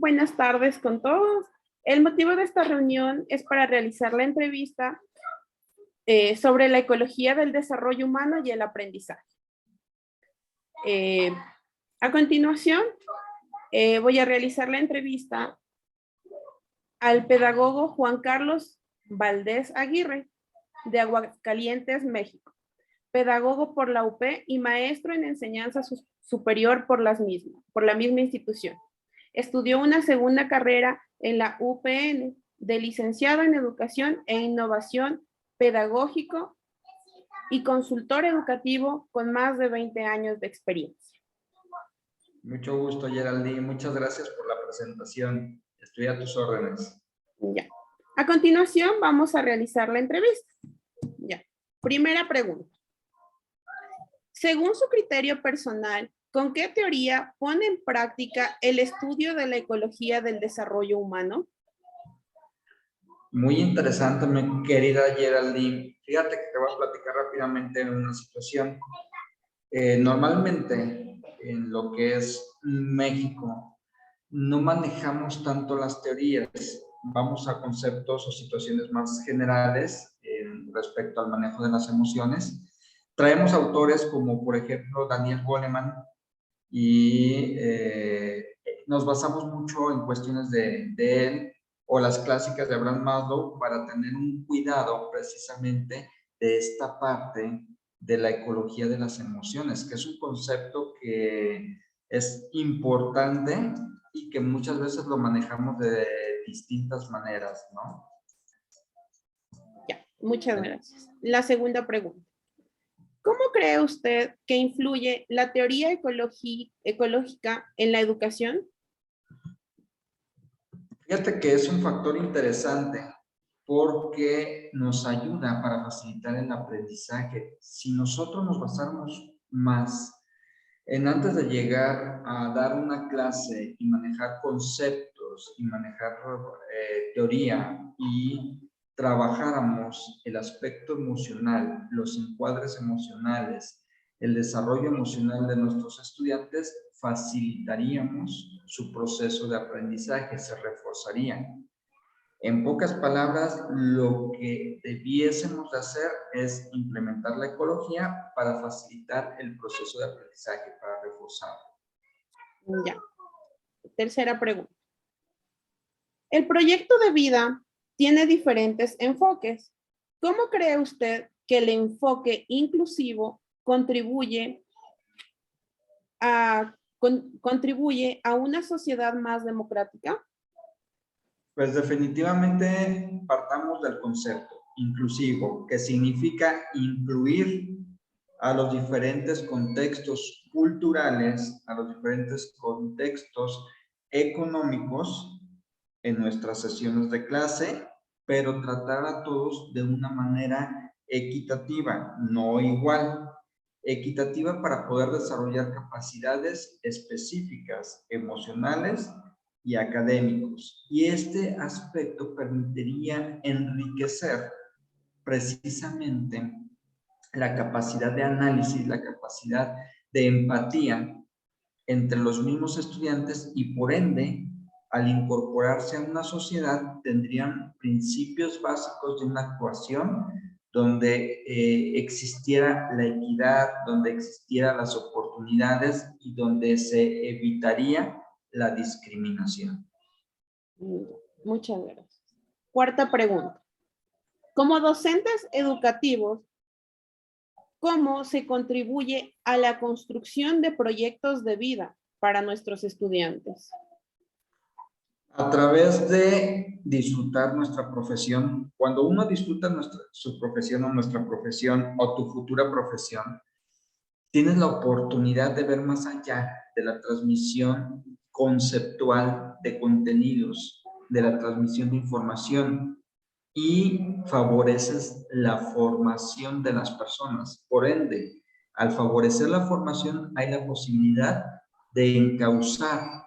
Buenas tardes con todos. El motivo de esta reunión es para realizar la entrevista sobre la ecología del desarrollo humano y el aprendizaje. A continuación, voy a realizar la entrevista al pedagogo Juan Carlos Valdés Aguirre, de Aguascalientes, México. Pedagogo por la UP y maestro en enseñanza superior por la misma institución. Estudió una segunda carrera en la UPN de licenciado en Educación e Innovación Pedagógico y consultor educativo con más de 20 años de experiencia. Mucho gusto, Geraldine. Muchas gracias por la presentación. Estoy a tus órdenes. Ya. A continuación vamos a realizar la entrevista. Ya. Primera pregunta. Según su criterio personal, ¿con qué teoría pone en práctica el estudio de la ecología del desarrollo humano? Muy interesante, mi querida Geraldine. Fíjate que te voy a platicar rápidamente en una situación. Normalmente, en lo que es México, no manejamos tanto las teorías. Vamos a conceptos o situaciones más generales respecto al manejo de las emociones. Traemos autores como, por ejemplo, Daniel Goleman, y nos basamos mucho en cuestiones de él o las clásicas de Abraham Maslow para tener un cuidado precisamente de esta parte de la ecología de las emociones, que es un concepto que es importante y que muchas veces lo manejamos de distintas maneras, ¿no? Ya, muchas gracias. La segunda pregunta. ¿Cómo cree usted que influye la teoría ecológica en la educación? Fíjate que es un factor interesante porque nos ayuda para facilitar el aprendizaje. Si nosotros nos basamos más en antes de llegar a dar una clase y manejar conceptos y manejar teoría y trabajáramos el aspecto emocional, los encuadres emocionales, el desarrollo emocional de nuestros estudiantes, facilitaríamos su proceso de aprendizaje, se reforzaría. En pocas palabras, lo que debiésemos de hacer es implementar la ecología para facilitar el proceso de aprendizaje, para reforzarlo. Ya. Tercera pregunta. El proyecto de vida tiene diferentes enfoques. ¿Cómo cree usted que el enfoque inclusivo contribuye a una sociedad más democrática? Pues definitivamente partamos del concepto inclusivo, que significa incluir a los diferentes contextos culturales, a los diferentes contextos económicos en nuestras sesiones de clase, pero tratar a todos de una manera equitativa, no igual. Equitativa para poder desarrollar capacidades específicas, emocionales y académicos. Y este aspecto permitiría enriquecer precisamente la capacidad de análisis, la capacidad de empatía entre los mismos estudiantes y por ende, al incorporarse a una sociedad, tendrían principios básicos de una actuación donde existiera la equidad, donde existieran las oportunidades y donde se evitaría la discriminación. Muchas gracias. Cuarta pregunta. Como docentes educativos, ¿cómo se contribuye a la construcción de proyectos de vida para nuestros estudiantes? A través de disfrutar nuestra profesión. Cuando uno disfruta su profesión o nuestra profesión o tu futura profesión, tienes la oportunidad de ver más allá de la transmisión conceptual de contenidos, de la transmisión de información y favoreces la formación de las personas. Por ende, al favorecer la formación hay la posibilidad de encauzar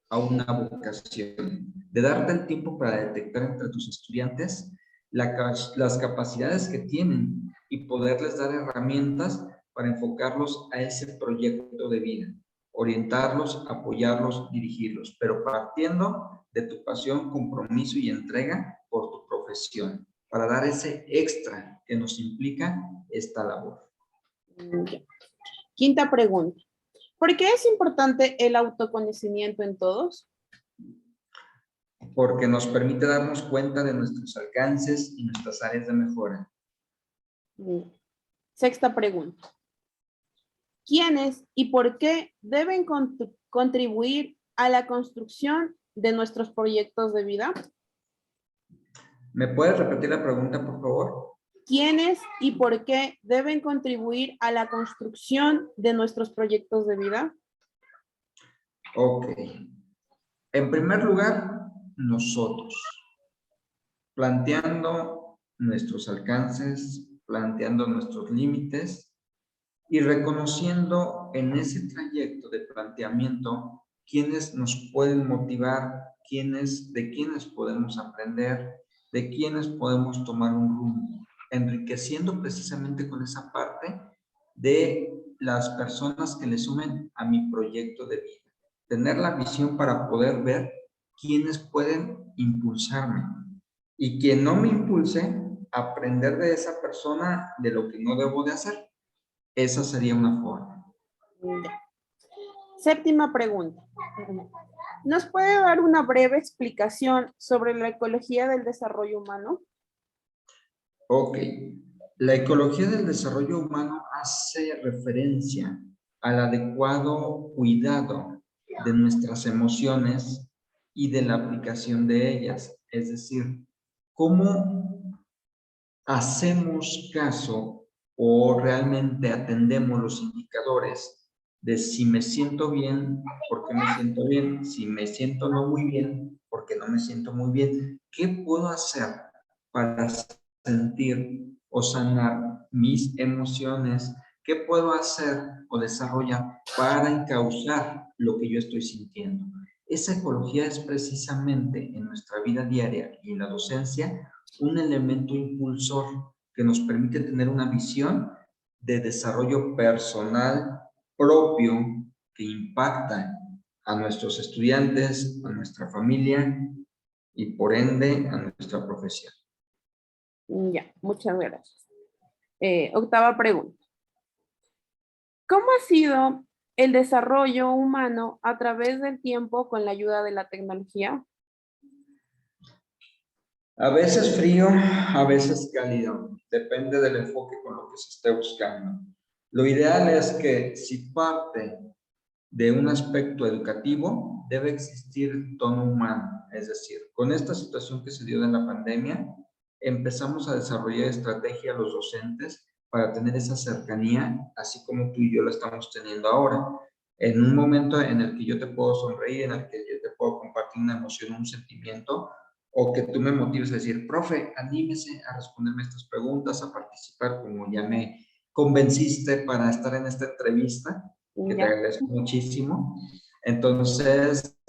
a una vocación, de darte el tiempo para detectar entre tus estudiantes las capacidades que tienen y poderles dar herramientas para enfocarlos a ese proyecto de vida. orientarlos, apoyarlos, dirigirlos, pero partiendo de tu pasión, compromiso y entrega por tu profesión, para dar ese extra que nos implica esta labor. Quinta pregunta. ¿Por qué es importante el autoconocimiento en todos? Porque nos permite darnos cuenta de nuestros alcances y nuestras áreas de mejora. Sexta pregunta. ¿Quiénes y por qué deben contribuir a la construcción de nuestros proyectos de vida? ¿Me puedes repetir la pregunta, por favor? ¿Quiénes y por qué deben contribuir a la construcción de nuestros proyectos de vida? Ok. En primer lugar, nosotros, planteando nuestros alcances, planteando nuestros límites y reconociendo en ese trayecto de planteamiento quiénes nos pueden motivar, de quiénes podemos aprender, de quiénes podemos tomar un rumbo, enriqueciendo precisamente con esa parte de las personas que le sumen a mi proyecto de vida. Tener la visión para poder ver quiénes pueden impulsarme y quien no me impulse, aprender de esa persona de lo que no debo de hacer. Esa sería una forma. Séptima pregunta. ¿Nos puede dar una breve explicación sobre la ecología del desarrollo humano? Ok. La ecología del desarrollo humano hace referencia al adecuado cuidado de nuestras emociones y de la aplicación de ellas. Es decir, cómo hacemos caso o realmente atendemos los indicadores de si me siento bien, ¿por qué me siento bien? Si me siento no muy bien, ¿por qué no me siento muy bien? ¿Qué puedo hacer para sentir o sanar mis emociones? ¿Qué puedo hacer o desarrollar para encauzar lo que yo estoy sintiendo? Esa ecología es precisamente en nuestra vida diaria y en la docencia un elemento impulsor que nos permite tener una visión de desarrollo personal propio que impacta a nuestros estudiantes, a nuestra familia y por ende a nuestra profesión. Ya, muchas gracias. Octava pregunta. ¿Cómo ha sido el desarrollo humano a través del tiempo con la ayuda de la tecnología? A veces frío, a veces cálido. Depende del enfoque con lo que se esté buscando. Lo ideal es que si parte de un aspecto educativo, debe existir tono humano. Es decir, con esta situación que se dio de la pandemia, empezamos a desarrollar estrategias los docentes para tener esa cercanía, así como tú y yo lo estamos teniendo ahora. En un momento en el que yo te puedo sonreír, en el que yo te puedo compartir una emoción, un sentimiento, o que tú me motives a decir, profe, anímese a responderme estas preguntas, a participar, como ya me convenciste para estar en esta entrevista, que te agradezco muchísimo. Entonces,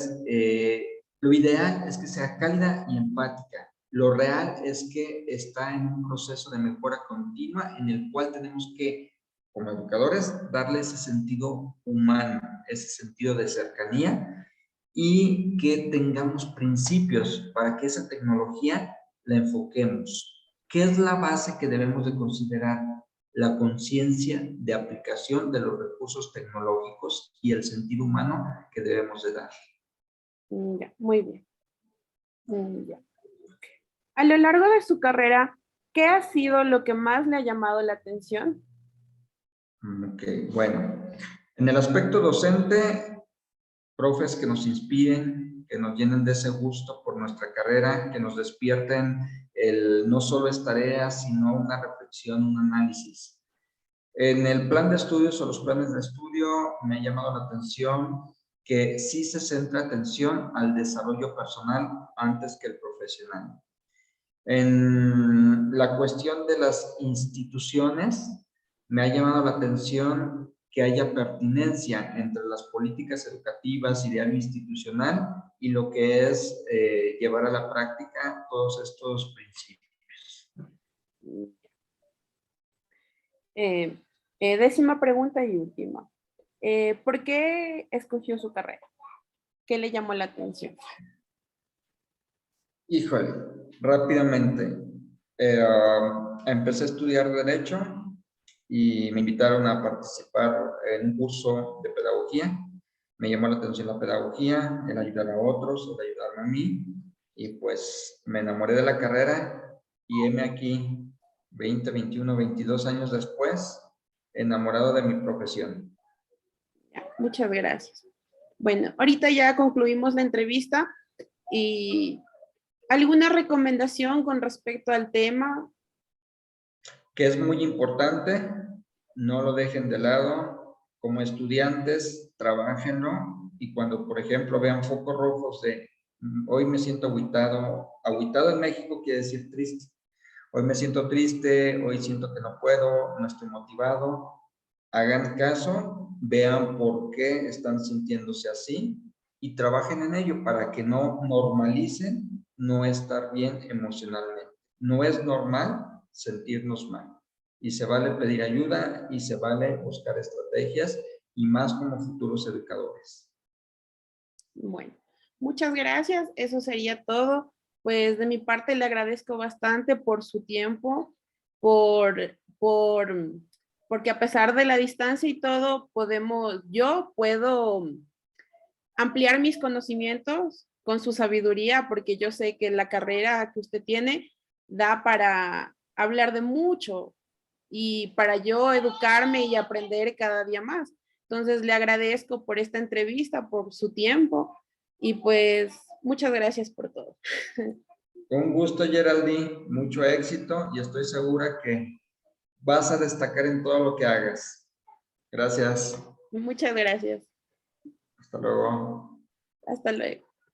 lo ideal es que sea cálida y empática. Lo real es que está en un proceso de mejora continua en el cual tenemos que, como educadores, darle ese sentido humano, ese sentido de cercanía y que tengamos principios para que esa tecnología la enfoquemos. ¿Qué es la base que debemos de considerar? La conciencia de aplicación de los recursos tecnológicos y el sentido humano que debemos de dar. Ya, muy bien. Ya. A lo largo de su carrera, ¿qué ha sido lo que más le ha llamado la atención? Ok, bueno. En el aspecto docente, profes que nos inspiren, que nos llenen de ese gusto por nuestra carrera, que nos despierten no solo es tarea, sino una reflexión, un análisis. En el plan de estudios o los planes de estudio me ha llamado la atención que sí se centra atención al desarrollo personal antes que el profesional. En la cuestión de las instituciones, me ha llamado la atención que haya pertinencia entre las políticas educativas, ideal institucional y lo que es llevar a la práctica todos estos principios. Décima pregunta y última. ¿Por qué escogió su carrera? ¿Qué le llamó la atención? Híjole, rápidamente. Empecé a estudiar Derecho y me invitaron a participar en un curso de pedagogía. Me llamó la atención la pedagogía, el ayudar a otros, el ayudarme a mí. Y pues me enamoré de la carrera y heme aquí, 20, 21, 22 años después, enamorado de mi profesión. Ya, muchas gracias. Bueno, ahorita ya concluimos la entrevista y ¿alguna recomendación con respecto al tema? Que es muy importante, no lo dejen de lado. Como estudiantes, trabajenlo y cuando, por ejemplo, vean focos rojos de hoy me siento agüitado, agüitado en México quiere decir triste. Hoy me siento triste, hoy siento que no puedo, no estoy motivado. Hagan caso, vean por qué están sintiéndose así y trabajen en ello para que no normalicen no estar bien emocionalmente. No es normal sentirnos mal y se vale pedir ayuda y se vale buscar estrategias y más como futuros educadores. Bueno, muchas gracias. Eso sería todo. Pues de mi parte le agradezco bastante por su tiempo, porque a pesar de la distancia y todo, yo puedo ampliar mis conocimientos con su sabiduría, porque yo sé que la carrera que usted tiene da para hablar de mucho y para yo educarme y aprender cada día más. Entonces le agradezco por esta entrevista, por su tiempo y pues muchas gracias por todo. Con gusto, Geraldine, mucho éxito y estoy segura que vas a destacar en todo lo que hagas. Gracias. Muchas gracias. Hasta luego. Hasta luego.